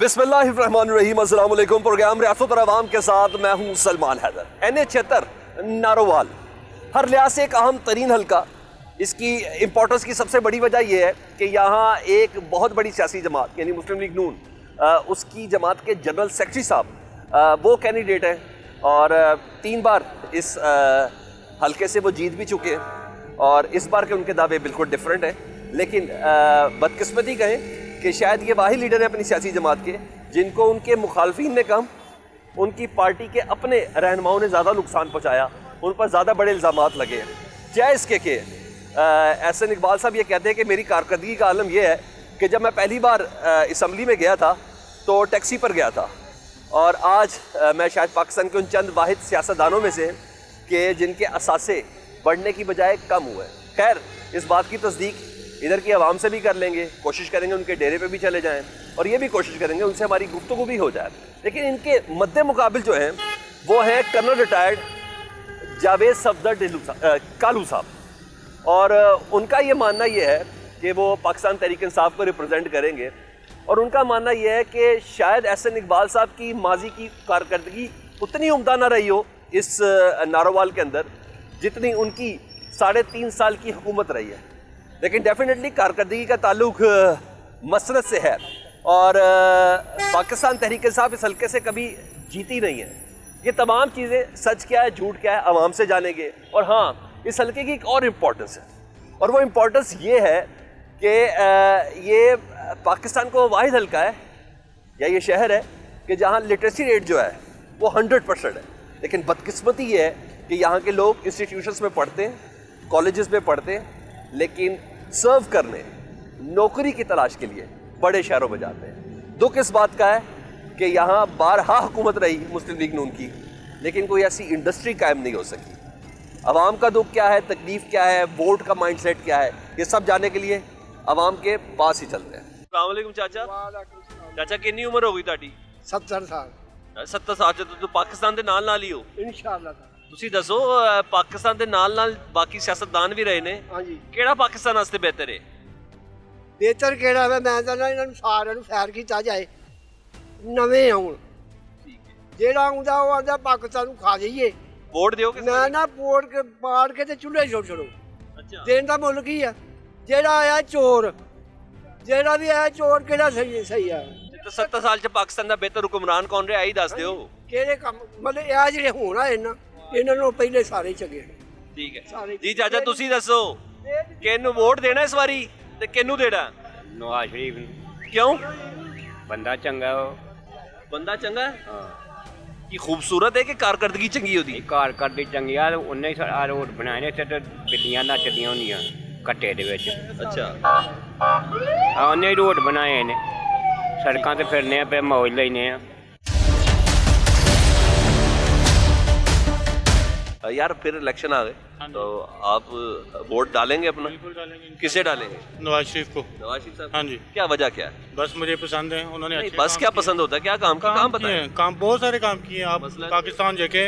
बिस्मिल्लाहिर्रहमानिर्रहीम, अस्सलाम वालेकुम। प्रोग्राम रियासत और अवाम के साथ मैं हूँ सलमान हैदर। NH-76 नारोवाल हर लिहाज से एक अहम तरीन हल्का। इसकी इम्पोर्टेंस की सबसे बड़ी वजह यह है कि यहाँ एक बहुत बड़ी सियासी जमात यानी मुस्लिम लीग नून, उसकी जमात के जनरल सेक्रेटरी साहब वो कैंडिडेट हैं और 3 बार इस हल्के से वो जीत भी चुके हैं और इस बार के उनके दावे बिल्कुल डिफरेंट हैं। लेकिन बदकिस्मती कहें कि शायद ये वाहिद लीडर है अपनी सियासी जमात के जिनको उनके मुखालफीन ने कम, उनकी पार्टी के अपने रहनुमाओं ने ज़्यादा नुकसान पहुँचाया, उन पर ज़्यादा बड़े इल्ज़ामात लगे हैं। चाहे इसके कि एहसन इकबाल साहब ये कहते हैं कि मेरी कारकर्दगी का आलम यह है कि जब मैं पहली बार असम्बली में गया था तो टैक्सी पर गया था और आज मैं शायद पाकिस्तान के उन चंद वाहिद सियासतदानों में से कि जिनके असासे बढ़ने की बजाय कम हुए। खैर, इस बात की तस्दीक इधर की आवाम से भी कर लेंगे, कोशिश करेंगे उनके डेरे पे भी चले जाएं और ये भी कोशिश करेंगे उनसे हमारी गुफ्तगू भी हो जाए। लेकिन इनके मद्दे मुकाबिल जो हैं वो है कर्नल रिटायर्ड जावेद सफदर कालू साहब और उनका ये मानना ये है कि वो पाकिस्तान तहरीक इंसाफ को रिप्रेजेंट करेंगे और उनका मानना यह है कि शायद एहसन इकबाल साहब की माजी की कारकर्दगी उतनी उम्दा ना रही हो इस नारोवाल के अंदर जितनी उनकी 3.5 साल की हुकूमत रही है। लेकिन डेफिनेटली कारकर्दगी का ताल्लुक मसरत से है और पाकिस्तान तहरीक इंसाफ इस हल्के से कभी जीती नहीं है। ये तमाम चीज़ें सच क्या है झूठ क्या है आवाम से जानेंगे। और हाँ, इस हल्के की एक और इम्पोर्टेंस है और वो इम्पोर्टेंस ये है कि ये पाकिस्तान को वाहिद हल्का है या ये शहर है कि जहाँ लिटरेसी रेट जो है वो 100% है। लेकिन बदकिस्मती ये है कि यहाँ के लोग इंस्टीट्यूशंस में पढ़ते हैं, कॉलेजेस में पढ़ते हैं, लेकिन सर्व करने नौकरी की तलाश के लिए बड़े शहरों में जाते हैं। दुख इस बात का है कि यहाँ बारहा हुकूमत रही मुस्लिम लीग नून की, लेकिन कोई ऐसी इंडस्ट्री कायम नहीं हो सकी। आवाम का दुख क्या है, तकलीफ क्या है, वोट का माइंडसेट क्या है, ये सब जानने के लिए आवाम के पास ही चलते हैं। अस्सलाम वालेकुम चाचा। चाचा कितनी उम्र हो गई ताड़ी? 70 साल। 70 साल से तो पाकिस्तान के नाल ही हो इंशाअल्लाह। ਤੁਸੀਂ ਦੱਸੋ ਪਾਕਿਸਤਾਨ ਦੇ ਨਾਲ ਬਾਕੀ ਸਿਆਸਤਦਾਨ ਵੀ ਰਹੇ ਨੇ, ਹਾਂਜੀ, ਕਿਹੜਾ ਪਾਕਿਸਤਾਨ ਵਾਸਤੇ ਬਿਹਤਰ ਹੈ? ਬਿਹਤਰ ਕਿਹੜਾ ਹੈ? ਮੈਂ ਤਾਂ ਇਹਨਾਂ ਨੂੰ ਸਾਰਿਆਂ ਨੂੰ ਫੈਰ ਕੀਤਾ ਜਾਏ, ਨਵੇਂ ਆਉਣ। ਜਿਹੜਾ ਆਉਂਦਾ ਉਹ ਆਂਦਾ ਪਾਕਿਸਤਾਨ ਨੂੰ ਖਾ ਜਾਈਏ। ਵੋਟ ਦਿਓ ਕਿਸੇ ਨਾ ਨਾ ਵੋਟ ਕੇ ਪਾੜ ਕੇ ਤੇ ਚੁੱਲ੍ਹੇ ਛੋੜ ਛੜੋ। ਅੱਛਾ, ਦੇਣ ਦਾ ਮੁੱਲ ਕੀ ਆ? ਜਿਹੜਾ ਆਇਆ ਚੋਰ, ਜਿਹੜਾ ਵੀ ਆਇਆ ਚੋਰ ਕਿਹੜਾ ਸਹੀ ਆ? ਤੇ 70 ਸਾਲ ਚ ਪਾਕਿਸਤਾਨ ਦਾ ਬਿਹਤਰ ਹੁਕਮਰਾਨ ਕੌਣ ਰਿਹਾ ਇਹ ਦੱਸ ਦਿਓ। ਕਿਹੜੇ ਕੰਮ ਮਤਲਬ ਇਹ ਜਿਹੜੇ ਹੁਣ ਆ ਇਹਨਾਂ ਨੂੰ ਪਹਿਲੇ ਸਾਰੇ ਚੰਗੇ। ਠੀਕ ਹੈ ਜੀ ਚਾਚਾ, ਤੁਸੀਂ ਦੱਸੋ ਕਿਹਨੂੰ ਵੋਟ ਦੇਣਾ ਇਸ ਵਾਰੀ ਤੇ ਕਿਹਨੂੰ ਦੇਣਾ? नवाज शरीफ ਨੂੰ। ਕਿਉਂ? ਬੰਦਾ ਚੰਗਾ ਉਹ। ਬੰਦਾ ਚੰਗਾ ਹੈ ਹਾਂ, ਕੀ ਖੂਬਸੂਰਤ ਹੈ ਕਿ ਕਾਰਕਰਦਗੀ ਚੰਗੀ ਉਹਦੀ? ਇਹ ਕਾਰ ਕਰਦੀ ਚੰਗੀ ਆ। ਉਹਨੇ ਹੀ ਆ ਰੋਡ ਬਣਾਏ ਨੇ ਇੱਥੇ ਤੇ ਬਿੱਲੀਆਂ ਨੱਚਦੀਆਂ ਹੁੰਦੀਆਂ ਕੱਟੇ ਦੇ ਵਿੱਚ। ਅੱਛਾ, ਆ ਉਹਨੇ ਹੀ ਰੋਡ ਬਣਾਏ ਨੇ, ਸੜਕਾਂ ਤੇ ਫਿਰਨੇ ਆ ਪਏ ਮੌਜ ਲੈਨੇ ਆ। यार फिर इलेक्शन आ गए तो आप वोट डालेंगे अपना? बिल्कुल डालेंगे। किसे डालेंगे? नवाज शरीफ को। नवाज शरीफ साहब। हाँ जी। क्या वजह क्या है? बस मुझे पसंद है, उन्होंने नहीं, अच्छे बस काम क्या किए। पसंद होता है? क्या काम काम काम किए बताएं। हैं, काम बहुत सारे काम किए हैं। आप मसलन? पाकिस्तान देखे,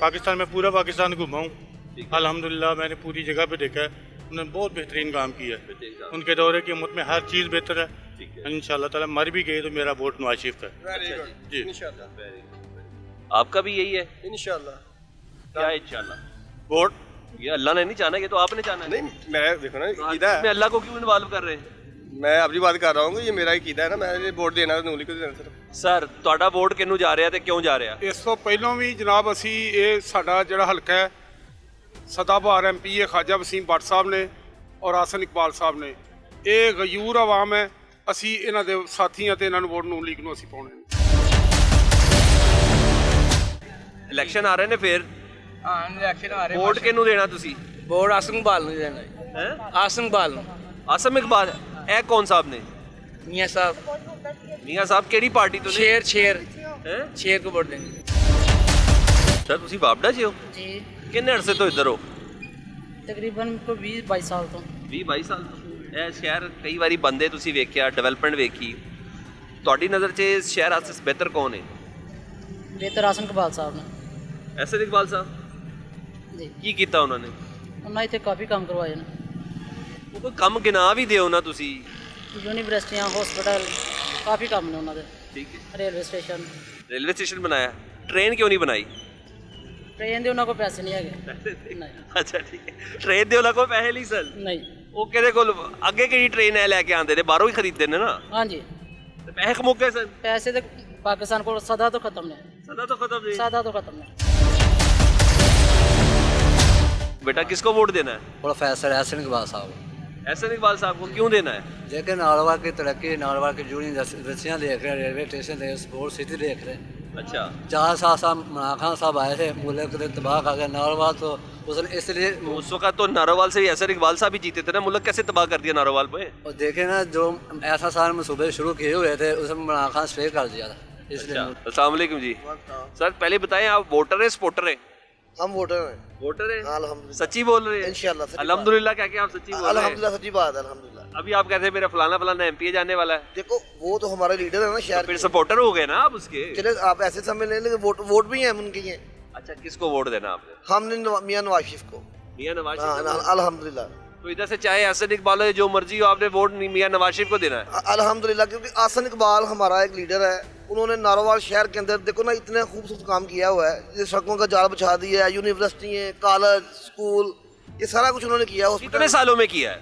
पाकिस्तान में पूरा पाकिस्तान घुमा हूँ ठीक है। अल्हम्दुलिल्लाह, मैंने पूरी जगह पे देखा है। उन्होंने बहुत बेहतरीन काम किया है। बेहतरीन काम। उनके दौरे की उम्मत में हर चीज़ बेहतर है। ठीक है। इंशाल्लाह ताला मर भी गए तो मेरा वोट नवाज शरीफ का है। अच्छा जी। इंशाअल्लाह आपका भी यही है? इंशाअल्लाह। क्या इंशाल्लाह? वोट ये अल्लाह ने नहीं चाहना, ये तो आपने चाहना है। नहीं, मैं देखो ना तो कीदा में है। अल्लाह को क्यों इन्वॉल्व कर रहे हैं? मैं अपनी बात कर रहा हूँ कि ये मेरा ही कीदा है ना, मैं वोट देना नूली को देना सिर्फ। ਸਰ ਤੁਹਾਡਾ ਵੋਟ ਕਿਹਨੂੰ ਜਾ ਰਿਹਾ ਤੇ ਕਿਉਂ ਜਾ ਰਿਹਾ? ਇਸ ਤੋਂ ਪਹਿਲਾਂ ਵੀ ਜਨਾਬ ਅਸੀਂ ਇਹ ਸਾਡਾ ਜਿਹੜਾ ਹਲਕਾ ਹੈ ਸਦਾਬਹਾਰ MP ਖਾਜਾ ਵਸੀਮ ਭੱਟ ਸਾਹਿਬ ਨੇ ਔਰ ਆਸਨ ਇਕਬਾਲ ਸਾਹਿਬ ਨੇ, ਇਹ ਗਯੂਰ ਆਵਾਮ ਹੈ। ਅਸੀਂ ਇਹਨਾਂ ਦੇ ਸਾਥੀ ਹਾਂ ਤੇ ਇਹਨਾਂ ਨੂੰ ਵੋਟ ਨੂੰ ਲੀਗ ਨੂੰ ਅਸੀਂ ਪਾਉਣੇ ਨੇ। ਇਲੈਕਸ਼ਨ ਆ ਰਹੇ ਨੇ ਫਿਰ ਹਾਂ ਇਲੈਕਸ਼ਨ ਆ ਰਹੇ। ਵੋਟ ਕਿਹਨੂੰ ਦੇਣਾ ਤੁਸੀਂ? ਵੋਟ ਆਸਮ ਇਕਬਾਲ ਨੂੰ ਦੇਣਾ ਹੈ। हैं? ਆਸਮ ਇਕਬਾਲ ਨੂੰ। आसम इकबाल ए कौन साहब ने? ਮੀਆਂ ਸਾਹਿਬ मियां साहब केड़ी पार्टी तो ਸ਼ੇਰ ਸ਼ੇਰ हैं? ਸ਼ੇਰ को वोट देंगे। सर ਤੁਸੀਂ ਬਾਬੜਾ ਜੀ ਹੋ? जी ਕਿੰਨੇ ਅਰਸੇ ਤੋਂ ਇੱਧਰ ਹੋ? तकरीबन को 20-22 साल तो 20-22 ਸਾਲ ਤੋਂ। ਇਹ ਸ਼ਹਿਰ ਕਈ ਵਾਰੀ ਬੰਦੇ ਤੁਸੀਂ ਵੇਖਿਆ, ਡਿਵੈਲਪਮੈਂਟ ਵੇਖੀ, ਤੁਹਾਡੀ ਨਜ਼ਰ 'ਚ ਇਸ ਸ਼ਹਿਰ ਵਾਸਤੇ ਬਿਹਤਰ ਕੌਣ ਹੈ? बेहतर आसन कबाल साहब ने ਐਸਨ ਇਕਬਾਲ ਸਾਹਿਬ जी ਕੀ ਕੀਤਾ ਉਹਨਾਂ ਨੇ? उन्होंने इतने काफ़ी काम करवाए ने, ਉਹ ਕੋਈ ਕੰਮ ਗਿਣਾ ਵੀ ਦਿਓ ਨਾ ਤੁਸੀਂ। यूनिवर्सिटियां हॉस्पिटल काफ़ी काम ने उन्होंने। ठीक है। रेलवे स्टेशन रेलवे स्टेशन बनाया, ट्रेन क्यों नहीं बनाई? ट्रेन ਦੇ ਉਹਨਾਂ ਕੋਲ ਪੈਸੇ ਨਹੀਂ ਹੈਗੇ ਨਹੀਂ ਅੱਛਾ ਠੀਕ ਹੈ, ਟ੍ਰੇਨ ਦੇ ਉਹਨਾਂ ਕੋਲ ਪੈਸੇ ਨਹੀਂ ਸਨ, ਨਹੀਂ ਉਹ ਕਿਹਦੇ ਕੋਲ ਅੱਗੇ ਕਿਹੜੀ ਟ੍ਰੇਨ ਹੈ ਲੈ ਕੇ ਆਉਂਦੇ ਨੇ, ਬਾਹਰੋਂ ਹੀ ਖਰੀਦਦੇ ਨੇ ਨਾ, ਹਾਂਜੀ ਤੇ ਪੈਸੇ ਮੁੱਕ ਗਏ ਸਨ। ਪੈਸੇ ਤੇ ਪਾਕਿਸਤਾਨ ਕੋਲ ਸਦਾ ਤੋਂ ਖਤਮ ਨੇ सदा तो खत्म जी। ਸਦਾ ਤੋਂ ਖਤਮ ਨੇ। बेटा किसको वोट देना है? प्रोफेसर एहसन इकबाल साहब। एहसन इकबाल साहब को क्यों देना है? लेकिन नालवार की तरक्की, नालवार की जुड़ी इंडस्ट्रियाँ देख रहे हैं, रेलवे स्टेशन देख, स्पोर्ट सिटी देख रहे हैं। अच्छा 4 साल साहब इमरान खान साहब आए थे, मुल्क ने तबाह कर गया नालवार, तो उसने इसलिए उस वक्त तो नारोवाल से एहसन इकबाल साहब ही जीते थे ना, मुल्क कैसे तबाह कर दिया नारोवाल पे? और देखे ना जो ऐसा साल मनसूबे शुरू किए हुए थे उसमें इमरान खान स्टे कर दिया था, इसलिए अच्छा अस्सलाम वालेकुम जी। सर पहले बताएं आप वोटर हैं स्पोर्टर हैं? हम वोटर हैं वोटर हैं अल्हम्दुलिल्लाह। सच्ची बोल रहे हैं? इंशाल्लाह सच्ची अल्हम्दुलिल्लाह क्या क्या आप सच्ची बोल रहे हैं? अल्हम्दुलिल्लाह सच्ची बात है अल्हम्दुलिल्लाह। अभी आप कहते हैं मेरा फलाना फलाना एमपी जाने वाला है, देखो वो तो हमारे लीडर है ना तो शहर फिर के। सपोर्टर हो गए ना आप उसके। चले आप ऐसे समझ लें, लेकिन वोट भी हैं उनके हैं। अच्छा किसको वोट देना आपने? हमने मियां नवाज शरीफ को। मियां नवाज हाँ, शरीफ को? अल्हम्दुलिल्लाह तो इधर से चाहे एहसन इकबाल हो जो मर्जी हो, आपने वोट मियां नवाज शरीफ को देना है। अल्हम्दुलिल्लाह, क्योंकि आसन इकबाल हमारा एक लीडर है। उन्होंने नारोवाल शहर के अंदर देखो ना इतने खूबसूरत काम किया हुआ है, ये सड़कों का जाल बिछा दिया है, यूनिवर्सिटी है, कॉलेज, स्कूल, ये सारा कुछ उन्होंने किया। कितने हॉस्पिटल सालों में किया है?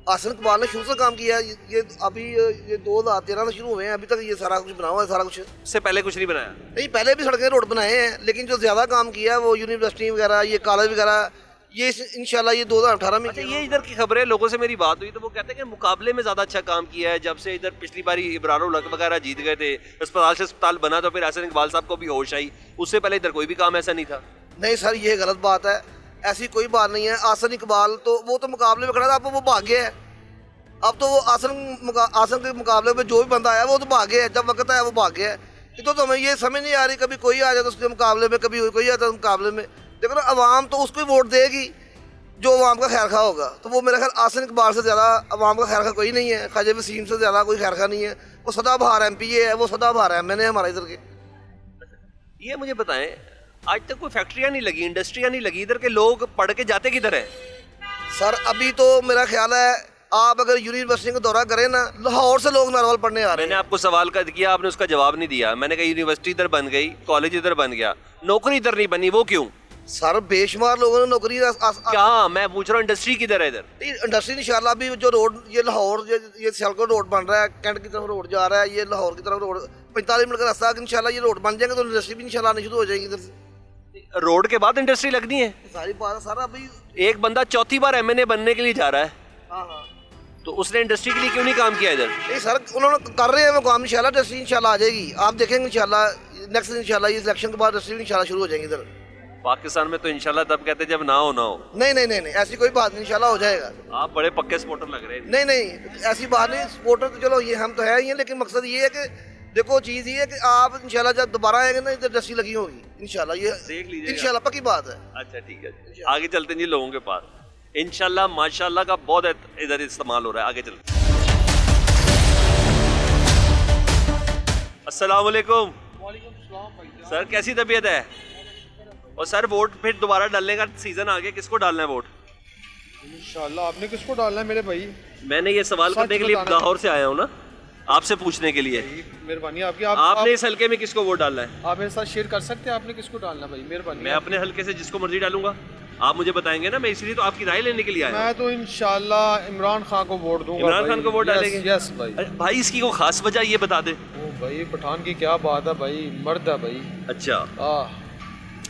आसन इकबाल ने शुरू से काम किया है। ये अभी ये 2013 से शुरू हुए हैं, अभी तक ये सारा कुछ बना हुआ है सारा कुछ। उससे पहले कुछ नहीं बनाया? नहीं, पहले भी सड़कें रोड बनाए हैं, लेकिन जो ज़्यादा काम किया है वो यूनिवर्सिटी वगैरह, ये कॉलेज वगैरह, ये इंशाल्लाह ये 2018 में अच्छा ये इधर की खबरें, लोगों से मेरी बात हुई तो वो कहते हैं कि मुकाबले में ज़्यादा अच्छा काम किया है। जब से इधर पिछली बारी इब्रारुल हक वगैरह जीत गए थे, अस्पताल से अस्पताल बना तो फिर एहसन इकबाल साहब को भी होश आई, उससे पहले इधर कोई भी काम ऐसा नहीं था। नहीं सर, ये गलत बात है, ऐसी कोई बात नहीं है। आसन इकबाल तो वो तो मुकाबले में खड़ा था, अब वो भाग गया है। अब तो वो आसन के मुकाबले में जो भी बंदा आया वो तो भाग गया है, जब वक्त आया वो भाग गया है। तो हमें ये समझ नहीं आ रही, कभी कोई आ जाता उसके मुकाबले में, कभी कोई आता मुकाबले में। देखो ना, अवाम तो उसको ही वोट देगी जो अवाम का खैर खा होगा। तो वो मेरा ख्याल आसन इकबाल से ज़्यादा अवाम का खैर खा कोई नहीं है, ख्वाजा वसीम से ज़्यादा कोई खैर खा नहीं है। वो सदाबहार MP है, वो सदाबहार MN है हमारे इधर के। ये मुझे बताएं, आज तक कोई फैक्ट्रियाँ नहीं लगी, इंडस्ट्रियाँ नहीं लगी, इधर के लोग पढ़ के जाते किधर हैं? सर अभी तो मेरा ख्याल है आप अगर यूनिवर्सिटी का दौरा करें ना, लाहौर से लोग नारोवाल पढ़ने आ रहे हैं। मैंने आपको सवाल कर किया, आपने उसका जवाब नहीं दिया। मैंने कहा यूनिवर्सिटी इधर बन गई, कॉलेज इधर बन गया, नौकरी इधर नहीं बनी, वो क्यों? सर बेशुमार लोगों ने नौकरी क्या मैं पूछ रहा हूँ, इंडस्ट्री किधर है इधर? इंडस्ट्री इंशाल्लाह भी जो रोड ये लाहौर ये सियालकोट रोड बन रहा है, कैंट की तरफ रोड जा रहा है, ये लाहौर की तरफ रोड 45 मिनट का रास्ता, इंशाल्लाह ये रोड बन जाएंगे तो इंडस्ट्री भी इंशाल्लाह आनी शुरू हो जाएगी इधर से। रोड के बाद इंडस्ट्री लगनी है? सारी बात सर अभी। एक बंदा चौथी बार MNA बनने के लिए जा रहा है, हाँ हाँ, तो उसने इंडस्ट्री के लिए क्यों नहीं काम किया इधर? नहीं सर उन्होंने कर रहे हैं वो काम, इंशाल्लाह इंडस्ट्री इंशाल्लाह आ जाएगी, आप देखेंगे इंशाल्लाह नेक्स्ट इंशाल्लाह ये इलेक्शन के बाद इंडस्ट्री इंशाल्लाह शुरू हो जाएंगी इधर। पाकिस्तान में तो इंशाल्लाह तब कहते जब ना हो ना हो। नहीं नहीं नहीं नहीं, ऐसी कोई बात नहीं, इंशाल्लाह हो जाएगा। आप बड़े पक्के सपोर्टर लग रहे हैं। नहीं नहीं, ऐसी बात नहीं, सपोर्टर तो चलो ये हम तो है ही हैं, लेकिन मकसद ये है कि देखो चीज़ ये है कि आप इंशाल्लाह जब दोबारा आएंगे ना इधर इंडस्ट्री लगी होगी इंशाल्लाह, ये देख लीजिएगा। इंशाल्लाह पक्की बात है। अच्छा ठीक है, आगे चलते हैं जी लोगों के पास। इंशाल्लाह माशाल्लाह का बहुत इधर इस्तेमाल हो रहा है, आगे चलते हैं। अस्सलाम वालेकुम। सर कैसी तबीयत है? और सर वोट फिर दोबारा डालने का सीजन आ गया, किसको डालना है वोट? इंशाल्लाह आपने किसको डालना है मेरे भाई? मैंने ये सवाल करने के लिए लाहौर से आया हूँ ना, आपसे पूछने के लिए। मेहरबानी आपकी। आपने इस हल्के में किसको वोट डालना है? आप मेरे साथ शेयर कर सकते हैं आपने किसको डालना भाई, मेहरबानी। मैं अपने हल्के से जिसको मर्जी डालूंगा, आप मुझे बताएंगे ना, मैं इसलिए तो आपकी राय लेने के लिए आया हूँ। मैं तो इंशाल्लाह इमरान खान को वोट दूंगा। इमरान खान को वोट डालेंगे? यस भाई। अरे भाई इसकी कोई खास वजह ये बता दे। ओ भाई पठान की क्या बात है भाई, मर्द है भाई। अच्छा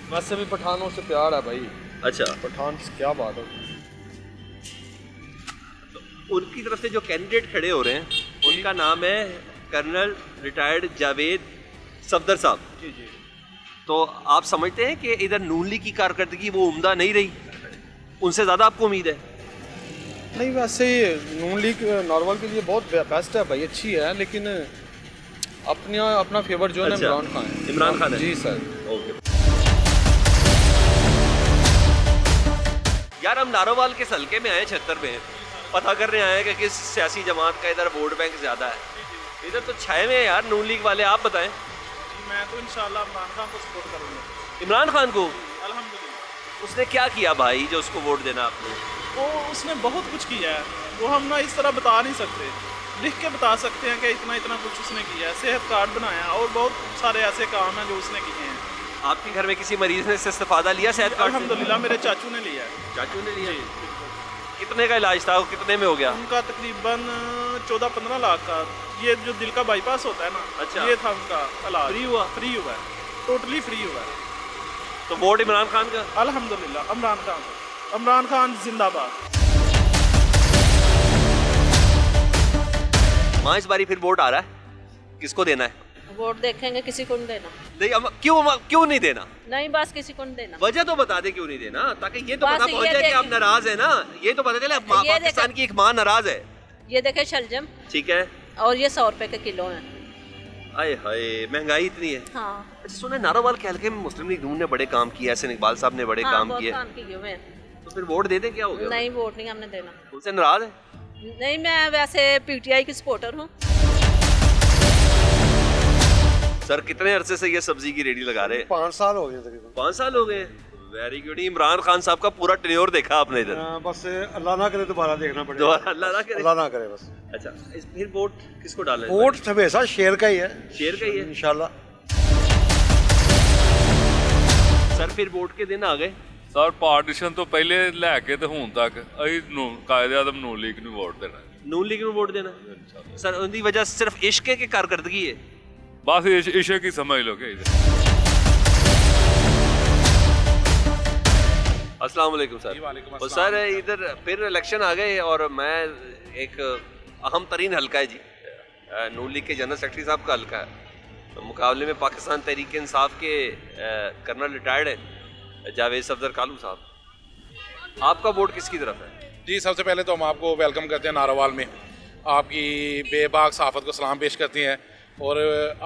वैसे भी पठानों से प्यार है भाई। अच्छा, पठान की क्या बात है। उनकी तरफ से जो कैंडिडेट खड़े हो रहे हैं उनका नाम है कर्नल रिटायर्ड जावेद सफदर साहब। जी जी। तो आप समझते हैं कि इधर नून लीग की कारकर्दगी वो उम्दा नहीं रही, उनसे ज़्यादा आपको उम्मीद है? नहीं वैसे नून लीग नॉर्मल के लिए बहुत बेस्ट है भाई, अच्छी है, लेकिन अपना फेवर जो है ना अच्छा, इमरान खान है। इमरान खान है? जी सर। ओके यार, हम नारोवाल के हल्के में आए 76 में, पता करने आए हैं कि किस सियासी जमात का इधर वोट बैंक ज़्यादा है। इधर तो छाए में है यार नून लीग वाले, आप बताएं। मैं तो इंशाल्लाह इमरान खान को सपोर्ट करूँगा। इमरान खान को? अल्हम्दुलिल्लाह। उसने क्या किया भाई जो उसको वोट देना आपने? वो उसने बहुत कुछ किया है, वो हम ना इस तरह बता नहीं सकते। लिख के बता सकते हैं कि इतना इतना कुछ उसने किया है। सेहत कार्ड बनाया और बहुत सारे ऐसे काम हैं जो उसने किए हैं। आपके घर में किसी मरीज ने इससे इस्तेफादा लिया सेहत कार्ड से? अल्हम्दुलिल्लाह मेरे चाचू ने लिया है। चाचू ने लिया? कितने का इलाज था, वो कितने में हो गया? उनका तकरीबन 14-15 लाख का, ये जो दिल का बाईपास होता है ना, अच्छा। ये था उनका इलाज। फ्री हुआ? फ्री हुआ है, टोटली फ्री हुआ है। तो वोट इमरान खान का? अल्हम्दुलिल्लाह इमरान खान जिंदाबाद। माँ इस बारी फिर वोट आ रहा है, किसको देना है? वोट देखेंगे, किसी को नहीं देना। नहीं, क्यों नहीं देना? नहीं, बस किसी को नहीं देना। वजह तो बता दे क्यों नहीं देना, ताकि ये तो बस पता पहुंच ये जाए कि देख- आप नाराज है ना। ये तो पता चले पाकिस्तान की एक माँ नाराज है। ये देखे शलजम, ठीक है। और ये 100 रुपए के किलो हैं। आए हाय, महंगाई इतनी है। हाँ, अच्छा सुना, नारोवाल के हल्के में मुस्लिम लीग नून ने बड़े काम किए, एहसन इकबाल साहब ने बड़े हाँ, काम बहुत किए, काम किए हुए हैं। तो फिर वोट दे दें, क्या हो गया? नहीं, वोट नहीं हमने देना। उनसे नाराज है? नहीं, मैं वैसे पीटीआई की सपोर्टर हूँ। सर कितने अरसे से ये सब्जी की रेडी लगा रहे हैं? 5 साल हो गए तकरीबन। 5 साल हो गए। Very good. इमरान खान साहब का पूरा टेन्योर देखा आपने इधर? बस अल्लाह ना करे दोबारा देखना पड़ेगा। दोबारा अल्लाह ना करे? अल्लाह ना करे बस। अच्छा, फिर वोट किसको डालना है? वोट हमेशा शेर का ही है। शेर का ही है इंशाल्लाह। सर फिर वोट के दिन आ गए। ਸਰ ਪਾਰਟੀਸ਼ਨ ਤੋਂ ਪਹਿਲੇ ਲੈ ਕੇ ਤੇ ਹੁਣ ਤੱਕ ਅਸੀਂ ਕਾਇਦੇ ਆਦਮ ਨੂੰ ਲੀਗ ਨੂੰ ਵੋਟ ਦੇਣਾ। नून लीग में वोट देना सर, उनकी वजह सिर्फ इश्क है कि कारकर्दगी है? बस इश्क ही समझ लो कि अस्सलाम वालेकुम सर। तो सर इधर फिर इलेक्शन आ गए और मैं एक अहम तरीन हल्का है जी, नून लीग के जनरल सेक्रेटरी साहब का हल्का है। तो मुकाबले में पाकिस्तान तहरीक इंसाफ के कर्नल रिटायर्ड है जावेद सफदर कालू साहब। आपका वोट किसकी तरफ है? जी, सबसे पहले तो हम आपको वेलकम करते हैं नारोवाल में। आपकी बेबाक सहाफ़त को सलाम पेश करते हैं और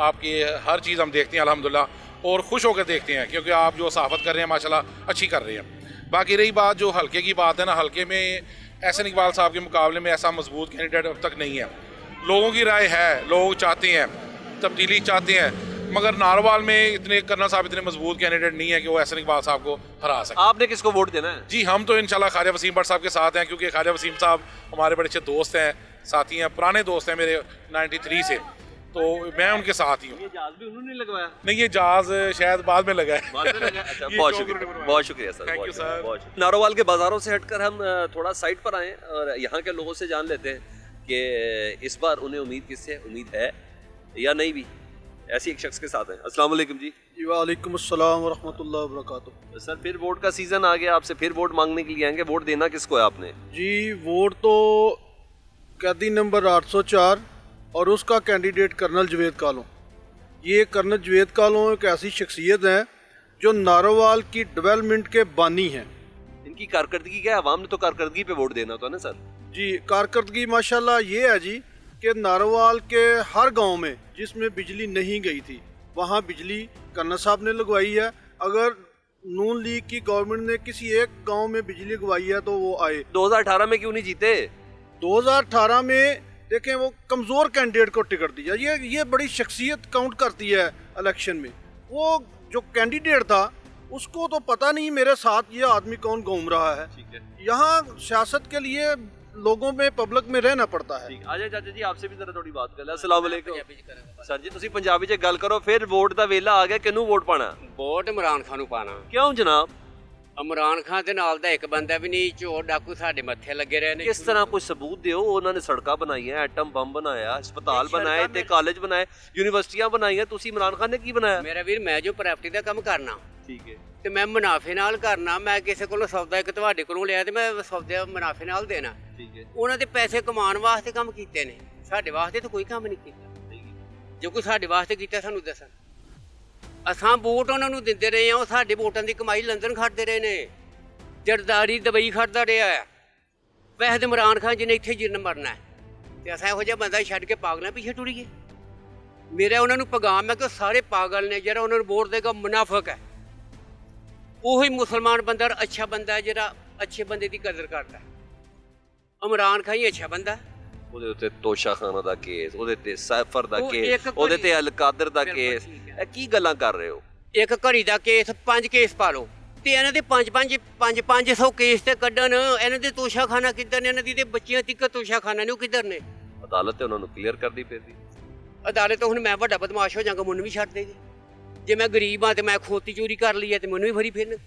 आपकी हर चीज़ हम देखते हैं अल्हम्दुलिल्लाह और खुश होकर देखते हैं, क्योंकि आप जो सहाफ़त कर रहे हैं माशाल्लाह अच्छी कर रहे हैं। बाकी रही बात जो हल्के की बात है ना, हल्के में एहसन इकबाल साहब के मुकाबले में ऐसा मजबूत कैंडिडेट अब तक नहीं है। लोगों की राय है, लोग चाहते हैं तब्दीली चाहते हैं, मगर नारोवाल में इतने कर्नल साहब इतने मजबूत कैंडिडेट नहीं है कि वो एहसन इकबाल साहब को हरा सके। आपने किसको वोट देना है? जी हम तो इंशाल्लाह ख्वाजा वसीम भट्ट साहब के साथ हैं, क्योंकि ख्वाजा वसीम साहब हमारे बड़े अच्छे दोस्त हैं, साथी हैं, पुराने दोस्त हैं मेरे 93 से, तो मैं उनके साथ ही हूँ। ये जहाज भी उन्होंने लगवाया? नहीं, ये जहाज शायद बाद में लगा है। बाद में लगा? अच्छा, बहुत शुक्रिया, बहुत शुक्रिया sir. Thank you sir. Narowal के बाजारों से हटकर हम थोड़ा साइड पर आए और यहाँ के लोगों से जान लेते हैं कि इस बार उन्हें उम्मीद किससे उम्मीद है या नहीं भी। ऐसी एक शख्स के साथ हैं। अस्सलाम वालेकुम जी। वालेकुम अस्सलाम व रहमतुल्लाहि व बरकातुहू। सर फिर वोट का सीजन आ गया, आपसे फिर वोट मांगने के लिए आएंगे। वोट देना किसको है आपने? जी, वोट तो कैदी नंबर 804 और उसका कैंडिडेट कर्नल जवेद कालों। ये कर्नल जवेद कालों एक ऐसी शख्सियत है जो नारोवाल की डेवलपमेंट के बानी हैं। इनकी कारकर्दगी क्या है? अवाम ने तो कारकर्दगी पे वोट देना होता है ना सर? जी, कारकर्दगी माशाल्लाह ये है जी कि नारोवाल के हर गांव में जिसमें बिजली नहीं गई थी वहाँ बिजली कर्नल साहब ने लगवाई है। अगर नून लीग की गवर्नमेंट ने किसी एक गांव में बिजली लगवाई है तो वो आए। 2018 में क्यों नहीं जीते? 2018 में देखें वो कमज़ोर कैंडिडेट को टिकट दिया। ये बड़ी शख्सियत काउंट करती है इलेक्शन में। वो जो कैंडिडेट था उसको तो पता नहीं मेरे साथ ये आदमी कौन घूम रहा है। यहाँ सियासत के लिए लोगों में पब्लिक में रहना पड़ता है। आजा चाचा जी, आपसे भी जरा थोड़ी बात कर ले। अस्सलाम वालेकुम सर जी, ਤੁਸੀਂ ਪੰਜਾਬੀ 'ਚ ਗੱਲ ਕਰੋ। ਫਿਰ ਵੋਟ ਦਾ ਵੇਲਾ ਆ ਗਿਆ, ਕਿਹਨੂੰ ਵੋਟ ਪਾਣਾ? ਵੋਟ ਇਮਰਾਨ ਖਾਨ ਨੂੰ ਪਾਣਾ। ਕਿਉਂ ਜਨਾਬ? ਇਮਰਾਨ ਖਾਨ ਦੇ ਨਾਲ ਦਾ ਇੱਕ ਬੰਦਾ ਵੀ ਨਹੀਂ, ਚੋਰ ਡਾਕੂ ਸਾਡੇ ਮੱਥੇ ਲੱਗੇ ਰਹੇ ਨੇ। ਕਿਸ ਤਰ੍ਹਾਂ ਕੋਈ ਸਬੂਤ ਦਿਓ। ਉਹਨਾਂ ਨੇ ਸੜਕਾਂ ਬਣਾਈਆਂ, ਐਟਮ ਬੰਬ ਬਣਾਇਆ, ਹਸਪਤਾਲ ਬਣਾਏ ਤੇ ਕਾਲਜ ਬਣਾਏ, ਯੂਨੀਵਰਸਿਟੀਆਂ ਬਣਾਈਆਂ। ਤੁਸੀਂ ਇਮਰਾਨ ਖਾਨ ਨੇ ਕੀ ਬਣਾਇਆ? ਮੇਰਾ ਵੀਰ, ਮੈਂ ਜੋ ਪ੍ਰਾਪਰਟੀ ਦਾ ਕੰਮ ਕਰਨਾ, ਠੀਕ ਹੈ, ਤੇ ਮੈਂ ਮੁਨਾਫੇ ਨਾਲ ਕਰਨਾ। ਮੈਂ ਕਿਸੇ ਕੋਲੋਂ ਸੌਦਾ ਇੱਕ ਤੁਹਾਡੇ ਕੋਲੋਂ ਲਿਆ ਤੇ ਮੈਂ ਸੌਦੇ ਮੁਨਾਫੇ ਨਾਲ ਦੇਣਾ। ਠੀਕ ਹੈ। ਉਹਨਾਂ ਦੇ ਪੈਸੇ ਕਮਾਉਣ ਵਾਸਤੇ ਕੰਮ ਕੀਤੇ ਨੇ, ਸਾਡੇ ਵਾਸਤੇ ਤਾਂ ਕੋਈ ਕੰਮ ਨਹੀਂ ਕੀਤਾ। ਜੋ ਕੋਈ ਸਾਡੇ ਵਾਸਤੇ ਕੀਤਾ ਸਾਨੂੰ ਦੱਸਣ। ਅਸਾਂ ਵੋਟ ਉਹਨਾਂ ਨੂੰ ਦਿੰਦੇ ਰਹੇ ਹਾਂ, ਉਹ ਸਾਡੇ ਵੋਟਾਂ ਦੀ ਕਮਾਈ ਲੰਡਨ ਖੜਦੇ ਰਹੇ ਨੇ, ਜਰਦਾਰੀ ਦੁਬਈ ਖੜਦਾ ਰਿਹਾ। ਵੈਸੇ ਤਾਂ ਇਮਰਾਨ ਖਾਨ ਜੀ ਨੇ ਇੱਥੇ ਜਿਰਨ ਮਰਨਾ ਹੈ, ਤੇ ਅਸਾਂ ਇਹੋ ਜਿਹਾ ਬੰਦਾ ਛੱਡ ਕੇ ਪਾਗਲਾਂ ਪਿੱਛੇ ਟੁਰੀਏ। ਮੇਰਾ ਉਹਨਾਂ ਨੂੰ ਪੈਗਾਮ ਹੈ ਕਿ ਸਾਰੇ ਪਾਗਲ ਨੇ, ਜਿਹੜਾ ਉਹਨਾਂ ਨੂੰ ਵੋਟ ਦੇਗਾ ਮੁਨਾਫਕ ਹੈ। ਉਹੀ ਮੁਸਲਮਾਨ ਬੰਦਾ ਅੱਛਾ ਬੰਦਾ ਹੈ ਜਿਹੜਾ ਅੱਛੇ ਬੰਦੇ ਦੀ ਕਦਰ ਕਰਦਾ। ਇਮਰਾਨ ਖਾਨ ਹੀ ਅੱਛਾ ਬੰਦਾ। ਉਹਦੇ ਉੱਤੇ ਤੋਸ਼ਾਖਾਨਾ ਦਾ ਕੇਸ, ਉਹਦੇ ਤੇ ਸਾਈਫਰ ਦਾ ਉਹ ਕੇਸ, ਇੱਕ ਉਹਦੇ ਤੇ ਘੜੀ- ਅਲਕਾਦਰ ਦਾ ਕੇਸ। ਇਹ ਕੀ ਗੱਲਾਂ ਕਰ ਰਹੇ ਹੋ? ਇੱਕ ਘੜੀ ਦਾ ਕੇਸ 5 ਕੇਸ ਪਾ ਲਓ ਤੇ ਇਹਨਾਂ ਦੇ 500 ਕੇਸ ਤੇ ਕੱਢਣ। ਇਹਨਾਂ ਦੇ ਤੋਸ਼ਾਖਾਨਾ ਕਿੱਧਰ ਨੇ? ਇਹਨਾਂ ਦੀ ਤੇ ਬੱਚਿਆਂ ਤੱਕ ਤੋਸ਼ਾਖਾਨਾ ਨੇ, ਉਹ ਕਿੱਧਰ ਨੇ? ਅਦਾਲਤ ਤੇ ਉਹਨਾਂ ਨੂੰ ਕਲੀਅਰ ਕਰਨੀ ਪੈਂਦੀ। ਅਦਾਲਤ ਹੁਣ ਮੈਂ ਵੱਡਾ ਬਦਮਾਸ਼ ਹੋ ਜਾਵਾਂਗਾ, ਮੈਨੂੰ ਵੀ ਛੱਡ ਦੇਗੀ। ਜੇ ਮੈਂ ਗਰੀਬ ਆ ਤੇ ਮੈਂ ਖੋਤੀ ਚੋਰੀ ਕਰ ਲਈ ਹੈ ਤੇ ਮੈਨੂੰ ਵੀ ਫੜੀ ਫਿਰਨ।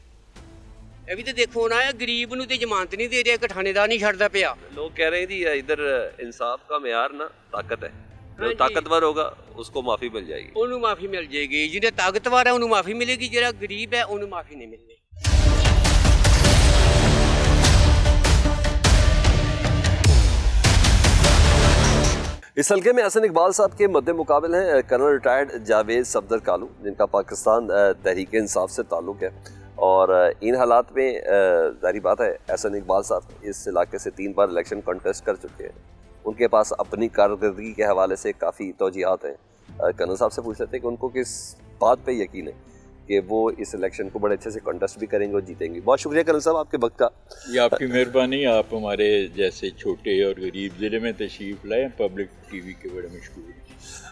ਇਹ ਵੀ ਤਾਂ ਦੇਖੋ ਨਾ, ਗਰੀਬ ਨੂੰ ਤੇ ਜ਼ਮਾਨਤ ਨਹੀਂ ਦੇ ਰਿਹਾ, ਇੱਕ ਥਾਣੇਦਾਰ ਨਹੀਂ ਛੱਡਦਾ ਪਿਆ। लोग कह रहे हैं जी इधर इंसाफ का मेयार ना ताकत है, जो ताकतवर होगा उसको माफी मिल जाएगी। ਉਹਨੂੰ ਮਾਫੀ ਮਿਲ ਜਾਏਗੀ, ਜਿਹੜਾ ਤਾਕਤਵਰ ਹੈ ਉਹਨੂੰ ਮਾਫੀ ਮਿਲੇਗੀ, ਜਿਹੜਾ ਗਰੀਬ ਹੈ ਉਹਨੂੰ ਮਾਫੀ ਨਹੀਂ ਮਿਲਣੀ। इस हल्के में हसन इकबाल साहब के मद्दे मुकाबिल हैं कर्नल रिटायर्ड जावेद सफदर कालू, जिनका पाकिस्तान तहरीक इंसाफ से ताल्लुक़ है। और इन हालात में ज़ाहिर बात है हसन इकबाल साहब इस इलाके से 3 बार इलेक्शन कॉन्टेस्ट कर चुके हैं। उनके पास अपनी कारकर्दगी के हवाले से काफ़ी तौजीहात हैं। कर्नल साहब से पूछ लेते हैं कि उनको किस बात पे यकीन है कि वो इस इलेक्शन को बड़े अच्छे से कॉन्टेस्ट भी करेंगे और जीतेंगे। बहुत शुक्रिया कर्नल साहब आपके वक्त का। ये आपकी मेहरबानी, आप हमारे जैसे छोटे और गरीब ज़िले में तशरीफ़ लाए, पब्लिक टीवी के बड़े मशहूर।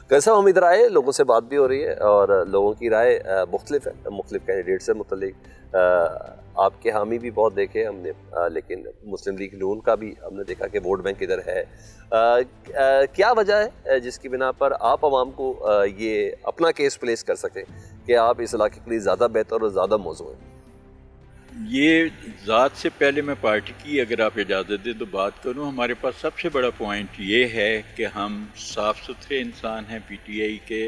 कर्नल साहब हम इधर आए, लोगों से बात भी हो रही है और लोगों की राय मुख्तलिफ है, मुख्तलिफ कैंडिडेट से मुतल्लिक। आपके हामी भी बहुत देखे हमने, लेकिन मुस्लिम लीग नून का भी हमने देखा कि वोट बैंक इधर है। क्या वजह है जिसकी बिना पर आप आवाम को ये अपना केस प्लेस कर सकें कि आप इस इलाके के लिए ज़्यादा बेहतर और ज़्यादा मौजूद हैं? ये ज़ात से पहले मैं पार्टी की अगर आप इजाज़त दें तो बात करूं। हमारे पास सबसे बड़ा पॉइंट ये है कि हम साफ़ सुथरे इंसान हैं, पीटीआई के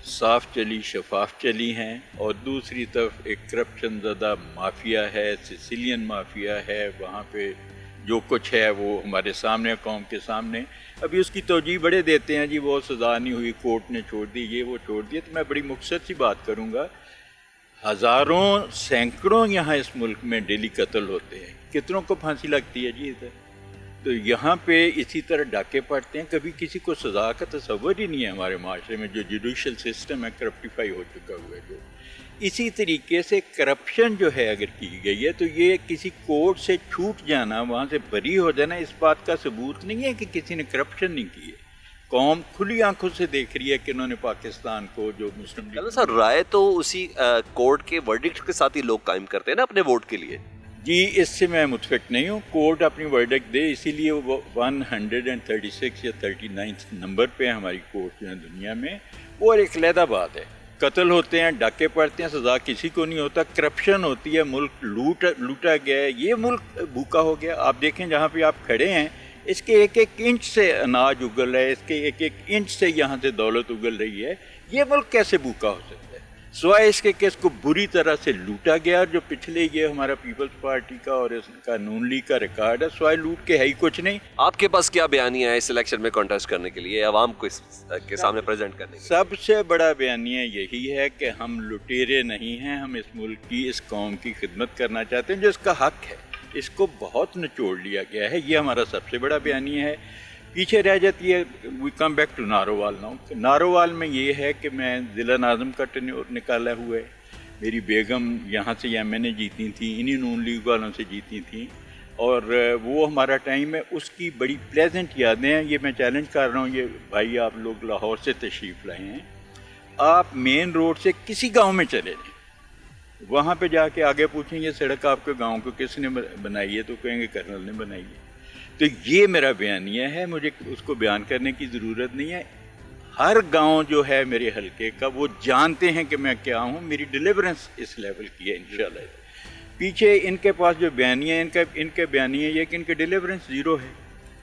साफ चली शफाफ चली हैं, और दूसरी तरफ एक करप्शन ज़दा माफिया है, सिसिलियन माफिया है। वहाँ पे जो कुछ है वो हमारे सामने, कौम के सामने। अभी उसकी तौजीह बड़े देते हैं जी, वो सज़ा नहीं हुई, कोर्ट ने छोड़ दी, ये वो छोड़ दिया। तो मैं बड़ी मुख्तसर सी बात करूँगा, हज़ारों सैकड़ों यहाँ इस मुल्क में डेली कत्ल होते हैं, कितनों को फांसी लगती है जी इधर। तो यहाँ पे इसी तरह डाके पड़ते हैं, कभी किसी को सज़ा का तसव्वुर ही नहीं है हमारे माशरे में। जो जुडिशल सिस्टम है करप्टिफाई हो चुका हुआ है। जो इसी तरीके से करप्शन जो है अगर की गई है तो ये किसी कोर्ट से छूट जाना, वहाँ से बरी हो जाना, इस बात का सबूत नहीं है कि किसी ने करप्शन नहीं की है। कौम खुली आंखों से देख रही है कि उन्होंने पाकिस्तान को जो मुस्लिम लीग। सर राय तो उसी कोर्ट के वर्डिक्ट के साथ ही लोग कायम करते हैं ना अपने वोट के लिए। जी इससे मैं मुतफिक नहीं हूँ। कोर्ट अपनी वर्डिक्ट दे, इसीलिए वो 136 या 39 नंबर पे हमारी कोर्ट जो है दुनिया में। और एक अलहदा बात है, कत्ल होते हैं, डाके पड़ते हैं, सज़ा किसी को नहीं होता, करप्शन होती है, मुल्क लूटा गया है, ये मुल्क भूखा हो गया। आप देखें जहाँ पे आप खड़े हैं, इसके एक एक इंच से अनाज उगल रहा है, इसके एक एक इंच से यहाँ से दौलत उगल रही है। ये मुल्क कैसे भूखा हो सकता है? सिवाय इसके कि इसको बुरी तरह से लूटा गया। जो पिछले ये हमारा पीपल्स पार्टी का और इसका नून लीग का रिकॉर्ड है, सिवाय लूट के है ही कुछ नहीं। आपके पास क्या बयानिया है इस इलेक्शन में कॉन्टेस्ट करने के लिए, आवाम को के सामने प्रेजेंट करने के लिए? सबसे बड़ा बयानिया यही है कि हम लुटेरे नहीं हैं, हम इस मुल्क की, इस कौम की खिदमत करना चाहते हैं जो इसका हक है। इसको बहुत निचोड़ लिया गया है, ये हमारा सबसे बड़ा बयानिया है। पीछे रह जाती है, we come back to Narowal now. Narowal में ये है कि मैं ज़िला नाज़म का टेन्योर निकाला हुआ है। मेरी बेगम यहाँ से मैंने जीती थी, इन्हीं नून लीग वालों से जीती थी, और वो हमारा टाइम है, उसकी बड़ी प्लेजेंट यादें हैं। ये मैं चैलेंज कर रहा हूँ, ये भाई आप लोग लाहौर से तशरीफ़ लाए हैं, आप मेन रोड से किसी गाँव में चले जाएँ, वहाँ पे जाके आगे पूछें ये सड़क आपके गांव को किसने बनाई है, तो कहेंगे कर्नल ने बनाई है। तो ये मेरा बयानिया है, मुझे उसको बयान करने की ज़रूरत नहीं है। हर गांव जो है मेरे हलके का वो जानते हैं कि मैं क्या हूँ, मेरी डिलीवरेंस इस लेवल की है इंशाल्लाह। पीछे इनके पास जो बयानिया है, इनके बयानिया ये कि इनके डिलीवरेंस ज़ीरो है।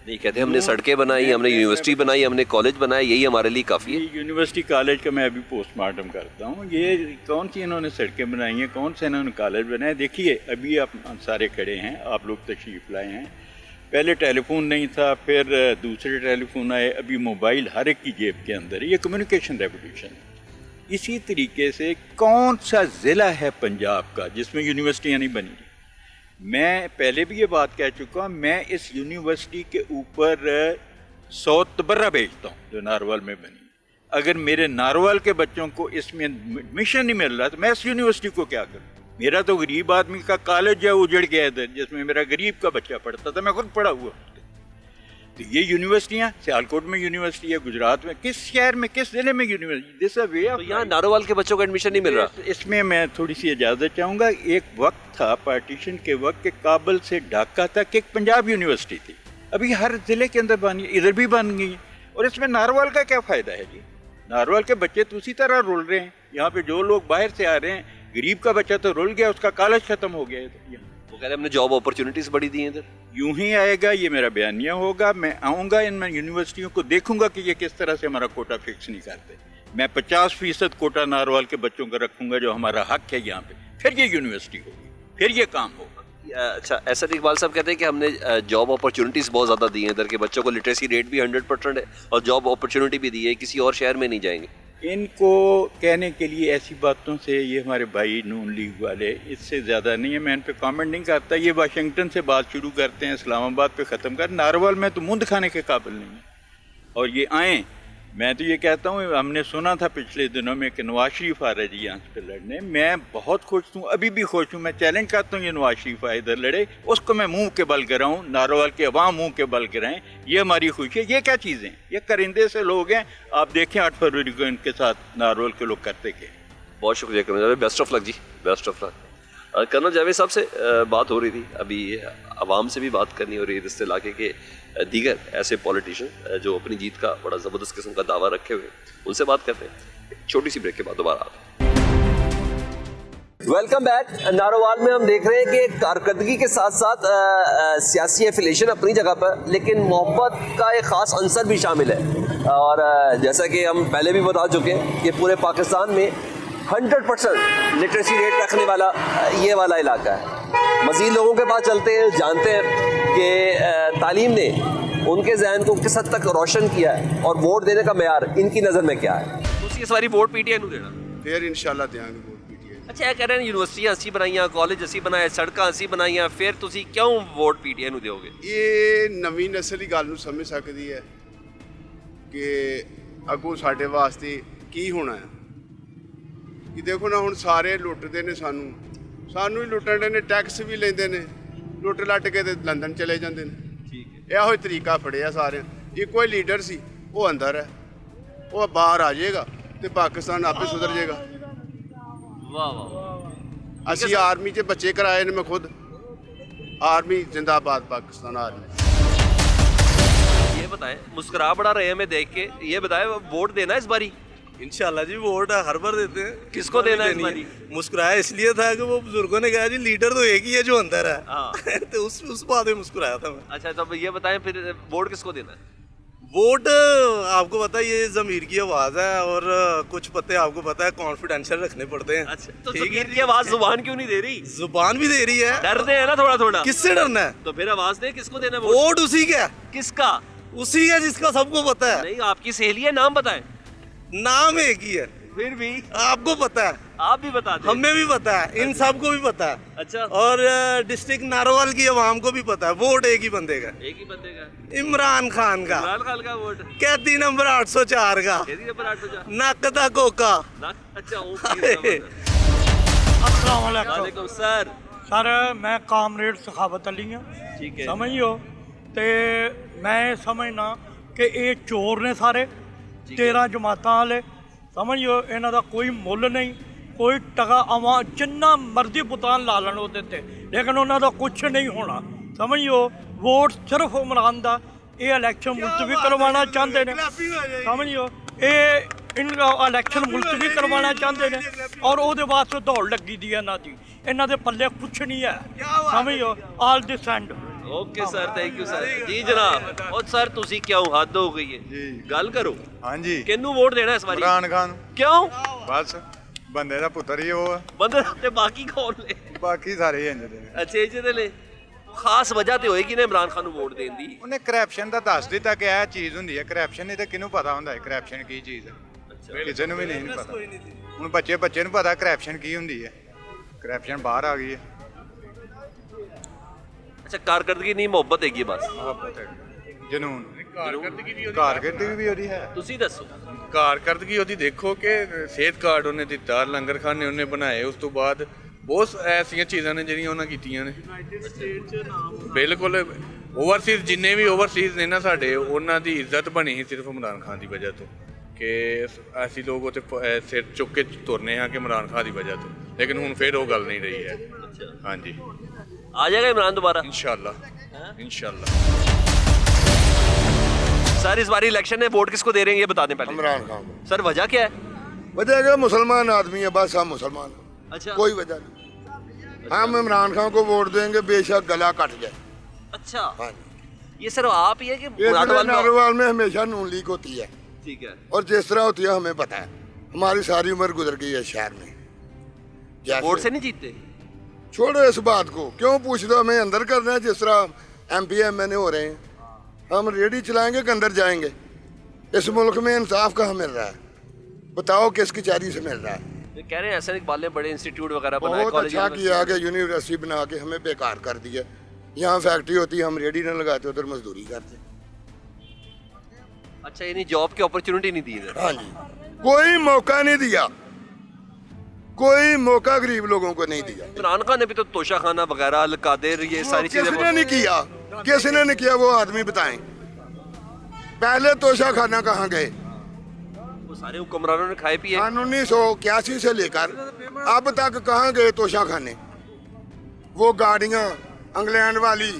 नहीं कहते हमने सड़कें बनाई, हमने यूनिवर्सिटी बनाई, हमने कॉलेज बनाए, यही हमारे लिए काफ़ी है। यूनिवर्सिटी कॉलेज का मैं अभी पोस्टमार्टम करता हूँ। ये कौन सी इन्होंने सड़कें बनाई हैं, कौन से इन्होंने कॉलेज बनाए? देखिए अभी आप सारे खड़े हैं, आप लोग तशरीफ़ लाए हैं। पहले टेलीफोन नहीं था, फिर दूसरे टेलीफोन आए, अभी मोबाइल हर एक की जेब के अंदर है। ये कम्युनिकेशन रेवोल्यूशन है। इसी तरीके से कौन सा ज़िला है पंजाब का जिसमें यूनिवर्सिटियाँ नहीं बनी? मैं पहले भी ये बात कह चुका हूँ, मैं इस यूनिवर्सिटी के ऊपर 100 तबर्रा भेजता हूँ जो नारवाल में बनी। अगर मेरे नारवाल के बच्चों को इसमें एडमिशन नहीं मिल रहा तो मैं इस यूनिवर्सिटी को क्या करूँ? मेरा तो गरीब आदमी का कॉलेज है उजड़ गया इधर, जिसमें मेरा गरीब का बच्चा पढ़ता था, मैं खुद पढ़ा हुआ। तो ये यूनिवर्सिटियाँ, सियालकोट में यूनिवर्सिटी है, गुजरात में, किस शहर में, किस जिले में यूनिवर्सिटी? दिस अ वे। तो यहाँ नारोवाल के बच्चों को एडमिशन नहीं मिल रहा। इसमें मैं थोड़ी सी इजाज़त चाहूँगा। एक वक्त था पार्टीशन के वक्त के काबल से ढाका तक एक पंजाब यूनिवर्सिटी थी, अभी हर ज़िले के अंदर बन गई, इधर भी बन गई। और इसमें नारवाल का क्या फ़ायदा है जी? नारवाल के बच्चे तो उसी तरह रुल रहे हैं। यहाँ पे जो लोग बाहर से आ रहे हैं, गरीब का बच्चा तो रुल गया, उसका कॉलेज ख़त्म हो गया है। वो कह रहे हैं हमने जॉब अपॉर्चुनिटीज़ बड़ी दी हैं इधर। यूं ही आएगा, ये मेरा बयानिया होगा। मैं आऊँगा इन यूनिवर्सिटियों को देखूंगा कि ये किस तरह से हमारा कोटा फिक्स नहीं करते। मैं 50% कोटा नारवाल के बच्चों का रखूंगा, जो हमारा हक है यहाँ पे। फिर ये यूनिवर्सिटी होगी, फिर ये काम होगा। अच्छा, ऐसा इकबाल साहब कहते हैं कि हमने जॉब अपॉर्चुनिटीज़ बहुत ज़्यादा दी हैं इधर के बच्चों को। लिटरेसी रेट भी 100% है और जॉब अपॉर्चुनिटी भी दी है, किसी और शहर में नहीं जाएंगे। इनको कहने के लिए ऐसी बातों से ये हमारे भाई नून लीग वाले, इससे ज़्यादा नहीं है। मैं इन पे कमेंट नहीं करता। ये वाशिंगटन से बात शुरू करते हैं, इस्लामाबाद पे ख़त्म कर। नारवाल में तो मुंह दिखाने के काबिल नहीं है। और ये आएँ, मैं तो ये कहता हूँ, हमने सुना था पिछले दिनों में कि नवाज शरीफ आ रहे जी यहाँ पे लड़ने। मैं बहुत खुश हूँ, अभी भी खुश हूँ। मैं चैलेंज करता हूँ ये नवाज शरीफ आए इधर लड़े, उसको मैं मुंह के बल गिराऊँ, नारवाल के अवाम मुंह के बल गिराएं। ये हमारी खुशी है। ये क्या चीज़ें, ये करिंदे से लोग हैं। आप देखें 8 फरवरी को इनके साथ नारवाल के लोग करते के। बहुत शुक्रिया colonel Javed, best of luck जी, best of luck. Colonel Javed साहब से बात हो रही थी, अभी आवाम से भी बात करनी हो रही है, इससे इलाके के दीगर ऐसे पॉलिटिशियन जो अपनी जीत का बड़ा ज़बरदस्त किस्म का दावा रखे हुए, उनसे बात करते हैं। छोटी सी ब्रेक के बाद दोबारा आते हैं। Welcome back. नारोवाल में हम देख रहे हैं कि कारकर्दगी के साथ साथ सियासी एफिलेशन अपनी जगह पर, लेकिन मोहब्बत का एक ख़ास अंसर भी शामिल है। और जैसा कि हम पहले भी बता चुके हैं कि पूरे पाकिस्तान में 100% लिटरेसी रेट रखने वाला ये वाला इलाका है। मज़ीद लोगों के पास चलते हैं, जानते हैं कि तालीम ने उनके जहन को किस हद तक रोशन किया है और वोट देने का मेयार इनकी नज़र में क्या है। तुसी इस बारी वोट पीटीआई को देना? फिर इंशाल्लाह देंगे वोट पीटीआई। अच्छा, ये कह रहे हैं यूनिवर्सिटियां असी बनाइयां, कॉलेज असी बनाए, सड़कां असी बनाइयां, फिर तुसी क्यों वोट पीटीआई को दोगे? ये नवीं नस्ल की गल नूं समझ सकती है कि अगों साडे वास्ते की होना है। कि देखो ना, हुण सारे लुटदे ने, सानू ही लुटण ने, टैक्स भी लेंदे ने, लुट लट के ते लंदन चले जांदे ने। ਇਹੋ ਤਰੀਕਾ ਫੜਿਆ ਸਾਰਿਆਂ। ਇੱਕੋ ਹੀ ਲੀਡਰ ਸੀ, ਉਹ ਅੰਦਰ ਹੈ, ਉਹ ਬਾਹਰ ਆ ਜਾਏਗਾ ਤੇ ਪਾਕਿਸਤਾਨ ਆਪੇ ਸੁਧਰ ਜਾਏਗਾ। ਵਾਹ ਵਾਹ। ਅਸੀਂ ਆਰਮੀ 'ਚ ਬੱਚੇ ਕਰਾਏ ਨੇ, ਮੈਂ ਖੁਦ आर्मी जिंदाबाद पाकिस्तान आर्मी। ये बताएं, मुस्कुरा बड़ा रहे हैं मैं देख के, ये बताएं वोट देना इस बारी? इंशाल्लाह जी वोट हर बार देते हैं। किसको देना है इस बारी? मुस्कुराया इसलिए था कि वो बुजुर्गों ने कहा जी लीडर तो एक ही है जो अंदर है। तो उस बात में मुस्कुराया था मैं। अच्छा, तो ये बताएं फिर वोट किसको देना है? वोट आपको पता है ये ज़मीर की आवाज़ है और कुछ पते आपको पता है कॉन्फिडेंशियल रखने पड़ते हैं। अच्छा, तो ज़मीर की आवाज़ जुबान क्यों नहीं दे रही? जुबान भी दे रही है। डरते हैं ना थोड़ा थोड़ा। किससे डरना है? तो फिर आवाज़ दे, किसको देना है वोट? उसी का। किसका? उसी का जिसका सबको पता है। नहीं, आपकी सहेली है, नाम बताएं। नाम एक ही है। फिर भी आपको पता है, आप भी बता दें। हमें भी पता है, इन सबको भी पता है। अच्छा। और डिस्ट्रिक्ट नारोवाल की आवाम को भी पता है वोट एक ही बंदे का। एक ही बंदे का? इमरान खान का। इमरान खान का वोट? कैदी नंबर 804 का। कैदी नंबर 804? नक दा कोका। अच्छा, अस्सलाम वालेकुम सर। सर मैं कामरेड सखावत अली हाँ, ठीक है, समझियो। ते मैं समझना कि ये चोर ने सारे 13 जमातां वाले, समझियो। इन्हां दा कोई मुੱਲ नहीं, कोई टका आवा जिन्ना मर्जी पुतान ला लैन ओहदे ते, लेकिन उन्हां दा कुछ नहीं होना, समझियो। वोट सिर्फ इमरान दा। ये इलैक्शन मुलतवी करवाना चाहते हैं, समझियो। ये इनका इलैक्शन मुलतवी करवाना चाहते हैं और ਉਹਦੇ वास्ते दौड़ लगी दी है इन्हां दी। इन्हां दे पल्ले कुछ नहीं है, समझियो। All this and okay sir, thank you sir. जी जनाब। और सर तुसी क्यों हद हो गई है, गल करो। हाँ जी, किन्नू वोट देना इस बारी? इमरान खान। क्यों? बस बंदे दा पुत्तर ही वो है। बंदे ते बाकी कौन ले? बाकी सारे इंज दे। अच्छा, इंज दे ले। खास वजह ते होएगी ना इमरान खान नू वोट देन दी? ਉਹਨੇ ਕਰਪਸ਼ਨ ਦਾ ਦੱਸ ਦਿੱਤਾ ਕਿ ਇਹ ਚੀਜ਼ ਹੁੰਦੀ ਹੈ ਕਰਪਸ਼ਨ, ਨਹੀਂ ਤਾਂ ਕਿਹਨੂੰ ਪਤਾ ਹੁੰਦਾ ਹੈ ਕਰਪਸ਼ਨ ਕੀ ਚੀਜ਼ ਹੈ? ਕਿਸੇ ਨੂੰ ਵੀ ਨਹੀਂ ਪਤਾ। ਹੁਣ ਬੱਚੇ ਨੂੰ ਪਤਾ ਕਰਪਸ਼ਨ ਕੀ ਹੁੰਦੀ ਹੈ, ਕਰਪਸ਼ਨ ਬਾਹਰ ਆ ਗਈ ਹੈ। अच्छा, कारकर्दगी नहीं, मोहब्बत हैगी बस। ਜਨੂਨ ਕਾਰਕਰਦਗੀ ਵੀ ਉਹਦੀ ਹੈ। ਤੁਸੀਂ ਦੱਸੋ। ਕਾਰਕਰਦਗੀ ਉਹਦੀ ਦੇਖੋ ਕਿ ਸਿਹਤ ਕਾਰਡ ਉਹਨੇ ਦਿੱਤਾ, ਲੰਗਰ ਖਾਨੇ ਉਹਨੇ ਬਣਾਏ, ਉਸ ਤੋਂ ਬਾਅਦ ਬਹੁਤ ਐਸੀਆਂ ਚੀਜ਼ਾਂ ਨੇ ਜਿਹੜੀਆਂ ਉਹਨਾਂ ਕੀਤੀਆਂ ਨੇ। ਬਿਲਕੁਲ ਓਵਰਸੀਜ਼ ਜਿੰਨੇ ਵੀ ਓਵਰਸੀਜ਼ ਨੇ ਨਾ ਸਾਡੇ, ਉਹਨਾਂ ਦੀ ਇੱਜ਼ਤ ਬਣੀ ਸੀ ਸਿਰਫ ਇਮਰਾਨ ਖਾਨ ਦੀ ਵਜ੍ਹਾ ਤੋਂ, ਕਿ ਅਸੀਂ ਲੋਕ ਉੱਥੇ ਸਿਰ ਚੁੱਕ ਕੇ ਤੁਰਨੇ ਹਾਂ ਕਿ ਇਮਰਾਨ ਖਾਨ ਦੀ ਵਜ੍ਹਾ ਤੋਂ। ਲੇਕਿਨ ਹੁਣ ਫਿਰ ਉਹ ਗੱਲ ਨਹੀਂ ਰਹੀ ਹੈ। ਹਾਂਜੀ, आ जाएगा इमरान दोबारा इंशाल्लाह इंशाल्लाह। सर इस बार इलेक्शन है, वोट किसको दे रहे हैं ये बता दें पहले। इमरान खान को। सर वजह क्या है? वजह क्या, मुसलमान आदमी है, बस हम मुसलमान हैं। अच्छा, कोई वजह नहीं। हम इमरान खान को वोट देंगे बेशक गला कट जाए। अच्छा हाँ, ये सर आप ही है कि नारोवाल में हमेशा नून लीग होती है, ठीक है, और जिस तरह होती है हमें पता है, हमारी सारी उम्र गुजर गई है शहर में। वोट से नहीं जीतते? छोड़ो इस बात को, क्यों पूछ दो, हमें अंदर करना है। जिस तरह MP MNA हो रहे हैं, हम रेडी चलाएंगे कि अंदर जाएंगे? इस मुल्क में इंसाफ कहाँ मिल रहा है? बताओ किस कचहरी से मिल रहा है? ये कह रहे हैं एहसन इकबाल ने बड़े इंस्टीट्यूट वगैरह बनाए, बहुत कॉलेज अच्छा किया कि यूनिवर्सिटी बना के हमें बेकार कर दिया। यहाँ फैक्ट्री होती, हम रेडी न लगाते, उधर मजदूरी करते। अच्छा, यानी जॉब की अपॉर्चुनिटी नहीं दी इधर? हाँ जी, कोई मौका नहीं दिया, कोई मौका गरीब लोगों को नहीं दिया। इमरान खान ने भी तो तोशाखाना वगैरह, अल-कादिर, ये सारी चीजें किसने नहीं किया? किसने नहीं किया? वो आदमी बताएं। पहले तोशाखाना कहाँ गए? वो सारे हुक्मरानों ने खाए पिए। 1981 से लेकर अब तक कहाँ गए तोशाखाने? वो गाड़ियाँ इंग्लैंड वाली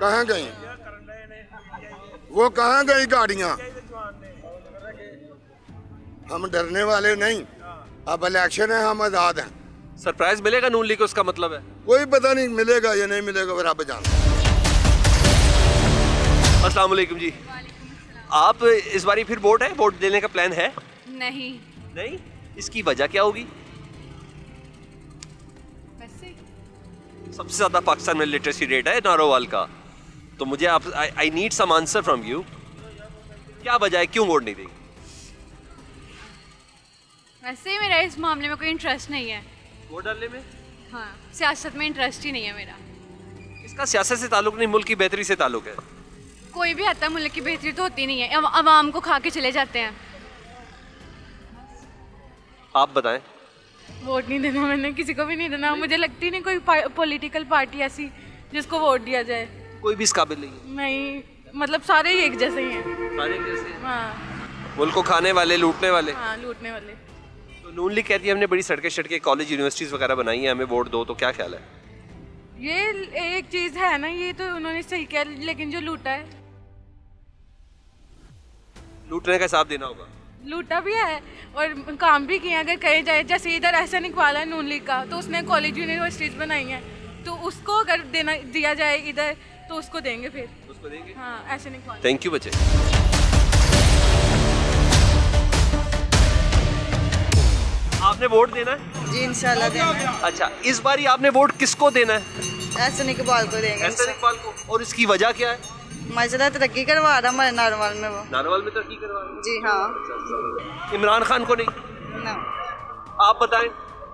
कहाँ गई? वो कहाँ गई गाड़ियाँ? हम डरने वाले नहीं, अब इलेक्शन है, हम आजाद हैं। सरप्राइज मिलेगा नून लीग को, उसका मतलब है? कोई पता नहीं मिलेगा या नहीं मिलेगा, वो रब जानता है। अस्सलाम वालेकुम जी, आप इस बारी फिर वोट है, वोट देने का प्लान है? नहीं। नहीं? इसकी वजह क्या होगी? वैसे सबसे ज्यादा पाकिस्तान में लिटरेसी रेट है नारोवाल का, तो मुझे आप I need some answer from you. क्या वजह है, क्यों वोट नहीं देंगे? वैसे ही मेरा इस मामले में कोई इंटरेस्ट नहीं है। वोट डालने में? हाँ, सियासत में इंटरेस्ट ही नहीं है मेरा। इसका सियासत से ताल्लुक नहीं, मुल्क की बेहतरी से ताल्लुक है। कोई भी आता है, मुल्क की बेहतरी तो होती नहीं है, अवाम को खा के चले जाते हैं। आप बताएं। वोट नहीं देना, मैंने किसी को भी नहीं देना। मुझे लगती नहीं कोई पॉलिटिकल पार्टी ऐसी जिसको वोट दिया जाए। कोई भी इस काबिल नहीं है? नहीं, मतलब सारे ही एक जैसे ही हैं। सारे एक जैसे हैं? हाँ। मुल्क को खाने वाले, लूटने वाले। हाँ, लूटने वाले। तो नून लीग कहती है हमने बड़ी सड़कें शड़कें, कॉलेज, यूनिवर्सिटीज़ वगैरह बनाई हैं, हमें वोट दो, तो क्या ख्याल है? ये एक चीज़ है ना, ये तो उन्होंने सही किया, लेकिन जो लूटा है, लूटने का हिसाब देना होगा। लूटा भी है और काम भी किया। अगर कहे जाए, जैसे इधर एहसन इकबाल है नून लीग का, तो उसने कॉलेज यूनिवर्सिटीज़ बनाई हैं, तो उसको अगर दिया जाए इधर, तो उसको देंगे फिर। उसको देंगे? हाँ, एहसन इकबाल। थैंक यू बच्चे। आपने वोट देना है? जी इंशाल्लाह देना है। अच्छा, इस बारी आपने वोट किसको देना है? एहसन इकबाल को देंगे। एहसन इकबाल को। और इसकी वजह क्या है? माशाल्लाह तरक्की करवा रहा हमारे नारोवाल में वो। नारोवाल में तरक्की करवा रहा है? जी हाँ। इमरान खान को नहीं? ना। आप बताएं।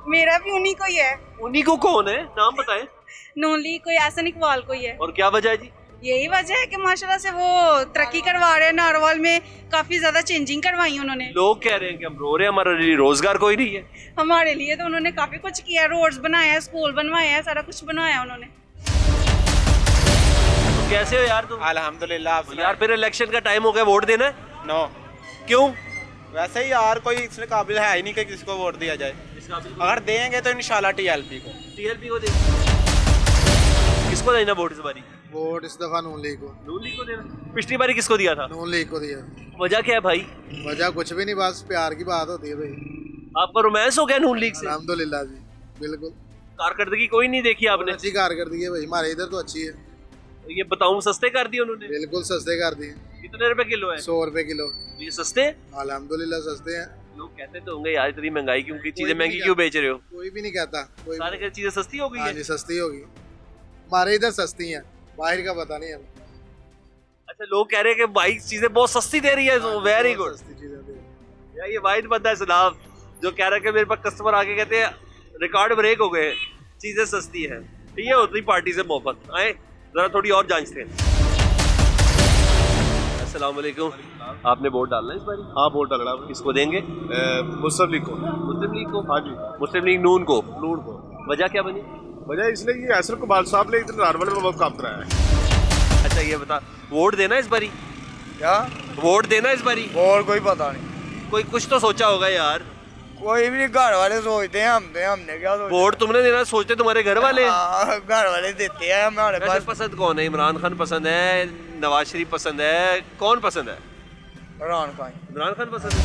मेरा भी उन्हीं को ही है। उन्हीं को कौन है, नाम बताएं। नून लीग कोई, एहसन इकबाल को ही है। और क्या वजह है जी? यही वजह है कि माशाल्लाह से वो तरक्की करवा रहे हैं नारोवाल में, काफी ज्यादा चेंजिंग करवाई उन्होंने। लोग कह रहे हैं कि हम रो रहे हैं, हमारा रोजगार कोई नहीं है। हमारे लिए तो उन्होंने काफी कुछ किया, रोड्स बनाए हैं, स्कूल बनवाए हैं, सारा कुछ बनाया उन्होंने। तो कैसे हो यार तुम? अल्हम्दुलिल्लाह। यार फिर इलेक्शन का टाइम हो गया, वोट देना है? नो। क्यों? वैसे ही यार कोई इसने काबिल है ही नहीं कि किसको वोट दिया जाए। अगर देंगे तो इंशाल्लाह TLP को। TLP को देंगे। किसको देना वोट इस बारी? वोट इस दफा नून लीग को। नून लीग को देना? पिछली बारी किसको दिया था? नून लीग को दिया। वजह क्या है भाई? वजह कुछ भी नहीं, बस प्यार की बात होती है भाई। आपका रोमांस हो गया नून लीग से? अल्हम्दुलिल्लाह जी, बिल्कुल। कारकर्दगी कोई नहीं देखी आपने? अच्छी कारकर्दगी है भाई, हमारे इधर तो अच्छी है। ये बताऊं, सस्ते कर दिए उन्होंने? बिल्कुल सस्ते कर दिए। कितने रुपए किलो है? 100 रुपए किलो। ये सस्ते? अल्हम्दुलिल्लाह सस्ते हैं। लोग कहते तो होंगे यार इतनी महंगाई क्यों की, चीजें महंगी क्यों बेच रहे हो? कोई भी नहीं कहता। सारे चीजें सस्ती हो गई है? जी सस्ती होगी, हमारे इधर सस्ती हैं, बाहर का पता नहीं है। अच्छा, लोग कह रहे हैं कि भाई चीजें बहुत सस्ती दे रही है। Very good. यार ये वाइट बंदा है सलाम, जो कह रहा है कि मेरे पास कस्टमर आके कहते हैं रिकॉर्ड ब्रेक हो गए, चीजें सस्ती है। ये होती पार्टी से मोहब्बत। आए जरा थोड़ी और जांचते हैं। अस्सलाम वालेकुम। आपने वोट डालना है इस बारी? हाँ, वोट डालना है। किसको देंगे? मुस्लिम लीग को। मुस्लिम लीग को? हाँ जी। मुस्लिम लीग नून को? नून को। वजह क्या बनी? वजह इसलिए कि एहसन इकबाल साहब ने इधर नारोवाल में बहुत काम कराया है। अच्छा, ये बता, वोट देना इस बारी? क्या वोट देना इस बारी? और कोई पता नहीं। कोई कुछ तो सोचा होगा यार। कोई भी नहीं, घर वाले सोचते हैं, हमने क्या सोचा? वोट तुमने देना सोचते तुम्हारे घर वाले? घर वाले देते हैं हमारे पास। पसंद कौन है? इमरान खान पसंद है, नवाज शरीफ पसंद है, कौन पसंद है? इमरान खान। इमरान खान पसंद है।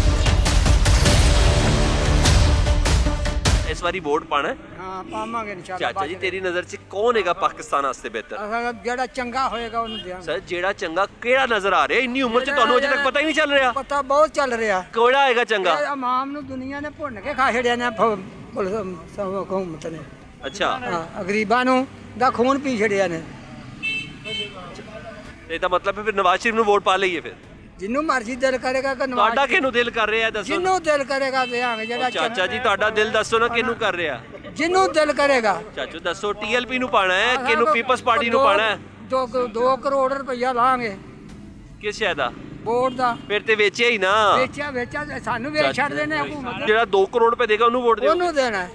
इस बारी वोट पाना है? हाँ पावांगे इंशाल्लाह। चाचा जी तेरी नज़र च कौन है पाकिस्तान वास्ते बेहतर? ਜਿਹੜਾ ਚੰਗਾ ਹੋਏਗਾ ਉਹਨੂੰ ਦਿਆਂਗੇ। सर जेड़ा चंगा केड़ा नजर आ रहा है? इन्नी उम्र च ਤੁਹਾਨੂੰ अजे तक पता ही नहीं चल रहा। ਪਤਾ ਬਹੁਤ ਚੱਲ ਰਿਹਾ। केड़ा आएगा चंगा? ਇਹ ਆਵਾਮ ਨੂੰ ਦੁਨੀਆ ਨੇ ਭੁੰਨ ਕੇ ਖਾ ਛੜਿਆ ਨੇ ਹਕੂਮਤ ਨੇ। अच्छा ਹਾਂ ਗਰੀਬਾਂ ਨੂੰ ਦਾ ਖੂਨ ਪੀ ਛੜਿਆ ਨੇ। ਇਹਦਾ ਮਤਲਬ ਹੈ ਫਿਰ ਨਵਾਜ਼ ਸ਼ਰੀਫ ਨੂੰ ਵੋਟ ਪਾ ਲਈਏ ਫਿਰ? ਜਿੰਨੂੰ ਮਰਜ਼ੀ ਦਿਲ ਕਰੇਗਾ ਕਿ ਤੁਹਾਡਾ ਕਿਹਨੂੰ ਦਿਲ ਕਰ ਰਿਹਾ ਦੱਸੋ? ਜਿੰਨੂੰ ਦਿਲ ਕਰੇਗਾ ਦਿਆਂਗੇ। ਜਿਹੜਾ ਚਾਚਾ ਜੀ ਤੁਹਾਡਾ ਦਿਲ ਦੱਸੋ ਨਾ ਕਿਹਨੂੰ ਕਰ ਰਿਹਾ? ਜਿੰਨੂੰ ਦਿਲ ਕਰੇਗਾ। ਚਾਚੂ ਦੱਸੋ ਟੀਐਲਪੀ ਨੂੰ ਪਾਣਾ ਹੈ ਕਿਹਨੂੰ ਪੀਪਲਸ ਪਾਰਟੀ ਨੂੰ ਪਾਣਾ ਹੈ? 2 ਕਰੋੜ ਰੁਪਈਆ ਲਾਂਗੇ। ਕਿਸ ਸ਼ੈ ਦਾ? ਵੋਟ ਦਾ। ਫਿਰ ਤੇ ਵੇਚਿਆ ਹੀ ਨਾ। ਵੇਚਿਆ ਸਾਨੂੰ ਵੇਚ ਛੱਡਦੇ ਨੇ ਹਕੂਮਤ। ਜਿਹੜਾ 2 ਕਰੋੜ ਰੁਪਏ ਦੇਗਾ ਉਹਨੂੰ ਵੋਟ ਦਿਓ। ਉਹਨੂੰ ਦੇਣਾ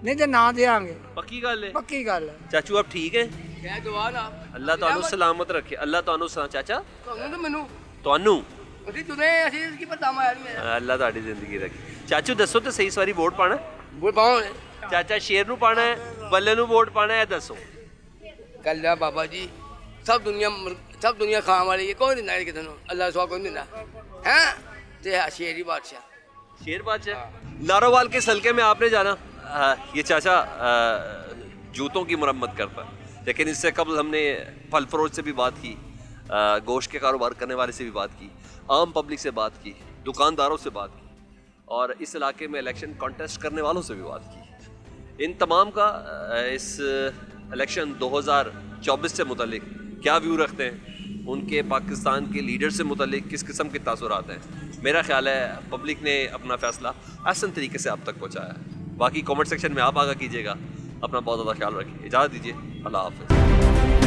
ਨਹੀਂ ਤੇ ਨਾ ਦੇਾਂਗੇ। ਪੱਕੀ ਗੱਲ ਹੈ? ਪੱਕੀ ਗੱਲ ਹੈ। ਚਾਚੂ ਆਪ ਠੀਕ ਹੈ? ਕਹਿ ਦੁਆ ਨਾ ਅੱਲਾ ਤੁਹਾਨੂੰ ਸਲਾਮਤ ਰੱਖੇ। ਅੱਲਾ ਤੁਹਾਨੂੰ ਚਾਚਾ ਤੁਹਾਨੂੰ ਤੇ ਮੈਨੂੰ ਤੁਹਾਨੂੰ ਅਸੀਂ ਤੁਰੇ ਅਸੀਂ ਕੀ ਪਤਾ ਮਾਇਆ ਨਹੀਂ। ਅੱਲਾ ਤੁਹਾਡੀ ਜ਼ਿੰਦਗੀ ਰੱਖੇ। ਚਾਚੂ ਦੱਸੋ ਤੇ ਸਹੀ ਵਾਰੀ ਵੋਟ ਪਾਣਾ? ਵੋਟ ਪਾਵਾਂਗੇ। ਚਾਚਾ ਸ਼ੇਰ ਨੂੰ ਪਾਣਾ ਹੈ ਬੱਲੇ ਨੂੰ ਵੋਟ ਪਾਣਾ ਹੈ ਦੱਸੋ? ਕੱਲਾ ਬਾਬਾ ਜੀ ਸਭ ਦੁਨੀਆ ਖਾਣ ਵਾਲੀ ਹੈ। ਕੋਈ ਨਹੀਂ ਕਿਸੇ ਨੂੰ ਅੱਲਾ ਸਵਾ ਕੋਈ नहीं है ਤੇ शेर बादशाह। शेर बादशाह। नारोवाल के हल्के में आपने जाना। ये चाचा जूतों की मरम्मत करता है, लेकिन इससे कबल हमने फल फरोश से भी बात की, गोश्त के कारोबार करने वाले से भी बात की, आम पब्लिक से बात की, दुकानदारों से बात की और इस इलाके में इलेक्शन कॉन्टेस्ट करने वालों से भी बात की। इन तमाम का इस इलेक्शन 2024 से मुतल्लिक क्या व्यू रखते हैं, उनके पाकिस्तान के लीडर से मुतल्लिक किस किस्म के तासुरात हैं। मेरा ख्याल है पब्लिक ने अपना फ़ैसला आसान तरीके से आप तक पहुँचाया है। बाकी कमेंट सेक्शन में आप आगा कीजिएगा। अपना बहुत ज़्यादा ख्याल रखिए। इजाज़त दीजिए। अल्लाह हाफ़िज़।